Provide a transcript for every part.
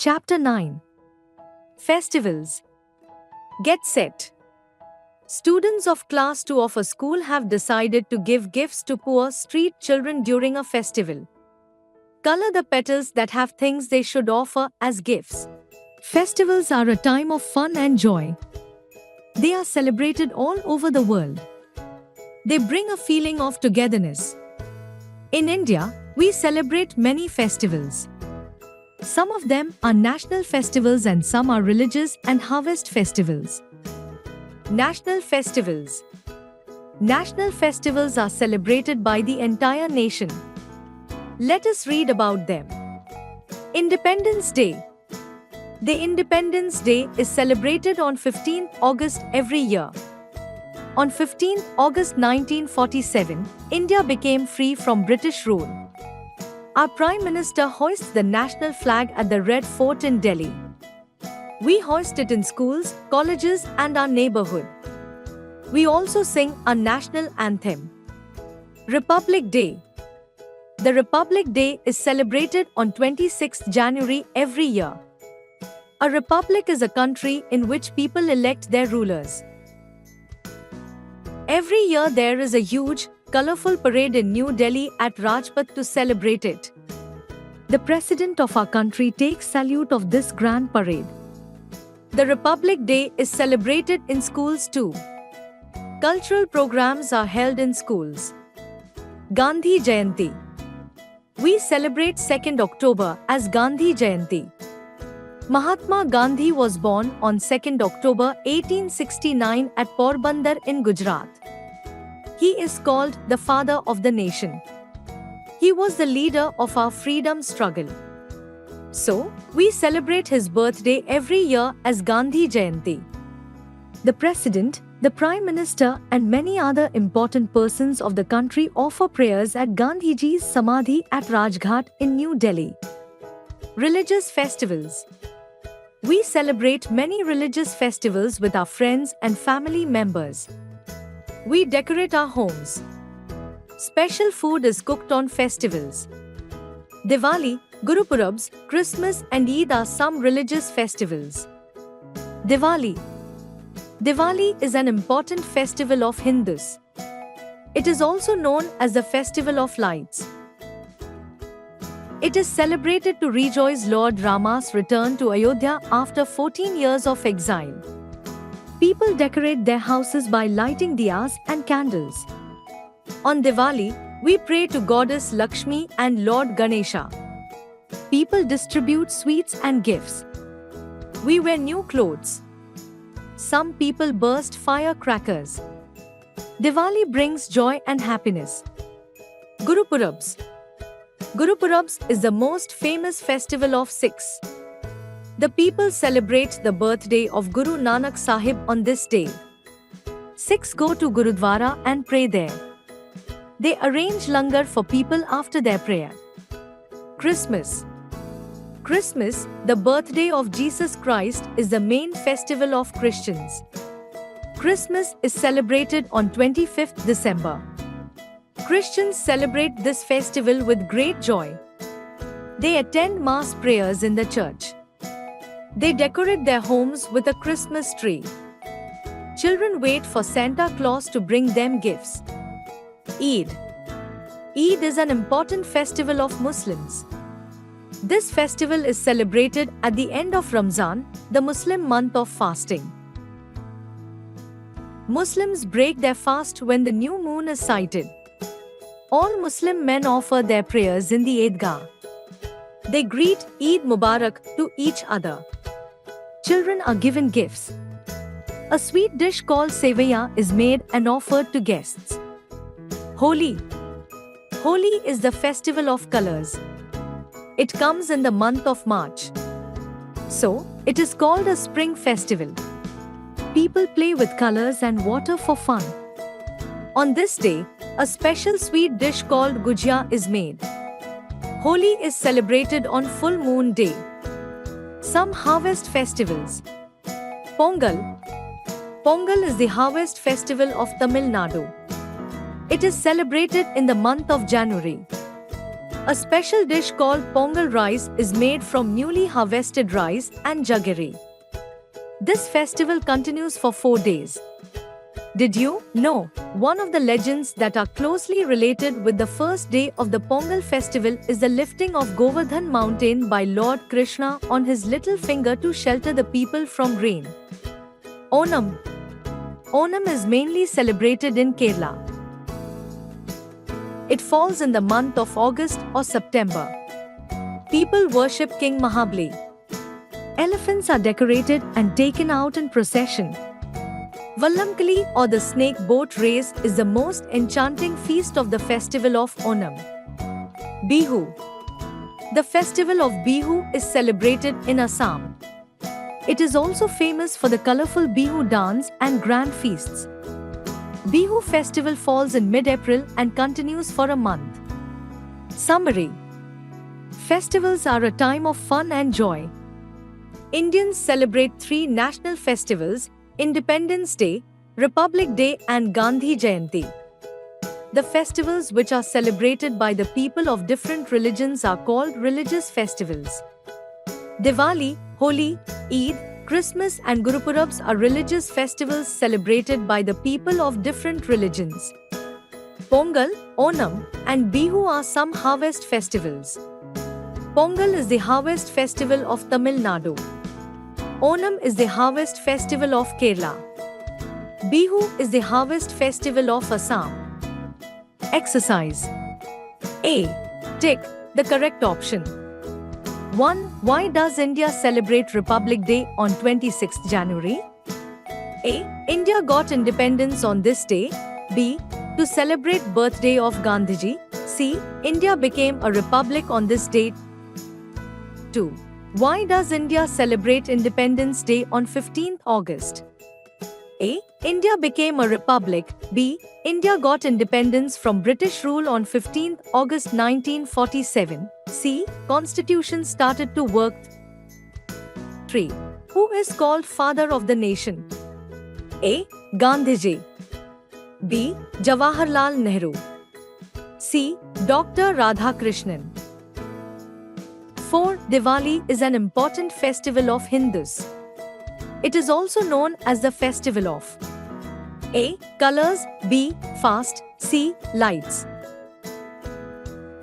Chapter 9. Festivals. Get set. Students of Class 2 of a school have decided to give gifts to poor street children during a festival. Color the petals that have things they should offer as gifts. Festivals are a time of fun and joy. They are celebrated all over the world. They bring a feeling of togetherness. In India, we celebrate many festivals. Some of them are national festivals and some are religious and harvest festivals. National festivals. National festivals are celebrated by the entire nation. Let us read about them. Independence Day. The Independence Day is celebrated on 15th August every year. On 15th August 1947, India became free from British rule. Our Prime Minister hoists the national flag at the Red Fort in Delhi. We hoist it in schools, colleges, and our neighborhood. We also sing our national anthem. Republic Day. The Republic Day is celebrated on 26th January every year. A republic is a country in which people elect their rulers. Every year there is a huge, colorful parade in New Delhi at Rajpath to celebrate it. The President of our country takes salute of this grand parade. The Republic Day is celebrated in schools too. Cultural programs are held in schools. Gandhi Jayanti. We celebrate 2nd October as Gandhi Jayanti. Mahatma Gandhi was born on 2nd October 1869 at Porbandar in Gujarat. He is called the father of the nation. He was the leader of our freedom struggle. So, we celebrate his birthday every year as Gandhi Jayanti. The President, the Prime Minister, and many other important persons of the country offer prayers at Gandhiji's Samadhi at Rajghat in New Delhi. Religious festivals. We celebrate many religious festivals with our friends and family members. We decorate our homes. Special food is cooked on festivals. Diwali, Gurupurabs, Christmas and Eid are some religious festivals. Diwali. Diwali is an important festival of Hindus. It is also known as the Festival of Lights. It is celebrated to rejoice Lord Rama's return to Ayodhya after 14 years of exile. People decorate their houses by lighting diyas and candles. On Diwali, we pray to Goddess Lakshmi and Lord Ganesha. People distribute sweets and gifts. We wear new clothes. Some people burst firecrackers. Diwali brings joy and happiness. Gurupurabs. Gurupurabs is the most famous festival of Sikhs. The people celebrate the birthday of Guru Nanak Sahib on this day. Sikhs go to Gurudwara and pray there. They arrange langar for people after their prayer. Christmas. Christmas, the birthday of Jesus Christ, is the main festival of Christians. Christmas is celebrated on 25th December. Christians celebrate this festival with great joy. They attend mass prayers in the church. They decorate their homes with a Christmas tree. Children wait for Santa Claus to bring them gifts. Eid. Eid is an important festival of Muslims. This festival is celebrated at the end of Ramzan, the Muslim month of fasting. Muslims break their fast when the new moon is sighted. All Muslim men offer their prayers in the Eidgah. They greet Eid Mubarak to each other. Children are given gifts. A sweet dish called sevaiya is made and offered to guests. Holi. Holi is the festival of colors. It comes in the month of March. So, it is called a spring festival. People play with colors and water for fun. On this day, a special sweet dish called gujia is made. Holi is celebrated on full moon day. Some harvest festivals. Pongal. Pongal is the harvest festival of Tamil Nadu. It is celebrated in the month of January. A special dish called Pongal rice is made from newly harvested rice and jaggery. This festival continues for 4 days. Did you know one of the legends that are closely related with the first day of the Pongal festival is the lifting of Govardhan mountain by Lord Krishna on his little finger to shelter the people from rain. Onam. Onam is mainly celebrated in Kerala. It falls in the month of August or September. People worship King Mahabali. Elephants are decorated and taken out in procession. Vallamkali or the snake boat race is the most enchanting feast of the festival of Onam. Bihu. The festival of Bihu is celebrated in Assam. It is also famous for the colorful Bihu dance and grand feasts. Bihu festival falls in mid-April and continues for a month. Summary. Festivals are a time of fun and joy. Indians celebrate 3 national festivals: Independence Day, Republic Day and Gandhi Jayanti. The festivals which are celebrated by the people of different religions are called religious festivals. Diwali, Holi, Eid, Christmas and Gurupurabs are religious festivals celebrated by the people of different religions. Pongal, Onam and Bihu are some harvest festivals. Pongal is the harvest festival of Tamil Nadu. Onam is the harvest festival of Kerala. Bihu is the harvest festival of Assam. Exercise. A. Tick the correct option. 1. Why does India celebrate Republic Day on 26th January? A. India got independence on this day. B. To celebrate birthday of Gandhiji. C. India became a republic on this date. 2. Why does India celebrate Independence Day on 15th August? A. India became a republic. B. India got independence from British rule on 15th August 1947. C. Constitution started to work. 3. Who is called Father of the Nation? A. Gandhiji. B. Jawaharlal Nehru. C. Dr. Radhakrishnan. 4. Diwali is an important festival of Hindus. It is also known as the festival of A. Colors. B. Fast. C. Lights.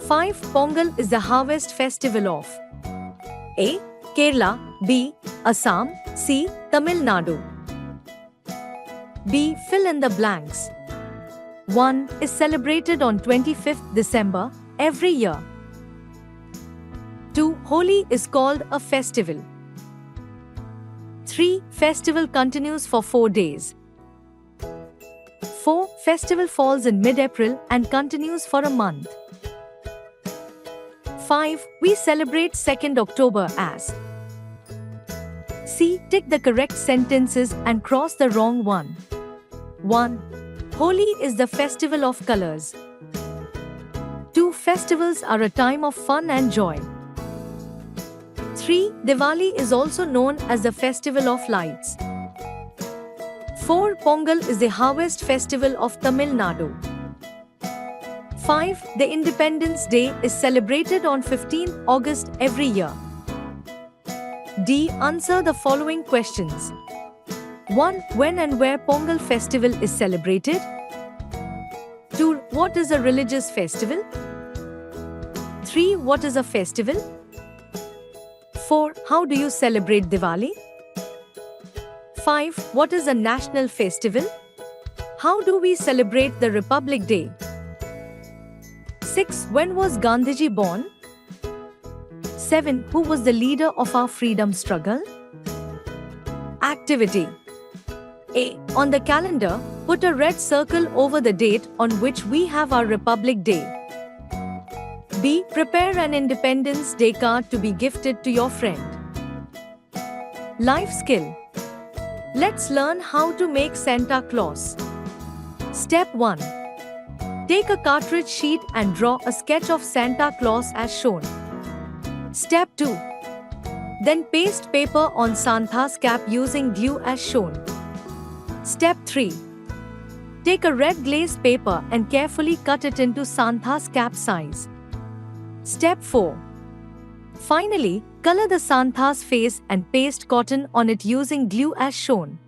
5. Pongal is the harvest festival of A. Kerala. B. Assam. C. Tamil Nadu. B. Fill in the blanks. 1. Is celebrated on 25th December every year. 2. Holi is called a festival. 3. Festival continues for 4 days. 4. Festival falls in mid-April and continues for a month. 5. We celebrate 2nd October as. C. Tick the correct sentences and cross the wrong one. 1. Holi is the festival of colors. 2. Festivals are a time of fun and joy. 3. Diwali is also known as the festival of lights. 4. Pongal is the harvest festival of Tamil Nadu. 5. The Independence Day is celebrated on 15th August every year. D. Answer the following questions. 1. When and where Pongal festival is celebrated? 2. What is a religious festival? 3. What is a festival? 4. How do you celebrate Diwali? 5. What is a national festival? How do we celebrate the Republic Day? 6. When was Gandhiji born? 7. Who was the leader of our freedom struggle? Activity. A. On the calendar, put a red circle over the date on which we have our Republic Day. B. Prepare an Independence Day card to be gifted to your friend. Life skill. Let's learn how to make Santa Claus. Step 1. Take a cartridge sheet and draw a sketch of Santa Claus as shown. Step 2. Then paste paper on Santa's cap using glue as shown. Step 3. Take a red glaze paper and carefully cut it into Santa's cap size. Step 4. Finally, color the Santa's face and paste cotton on it using glue as shown.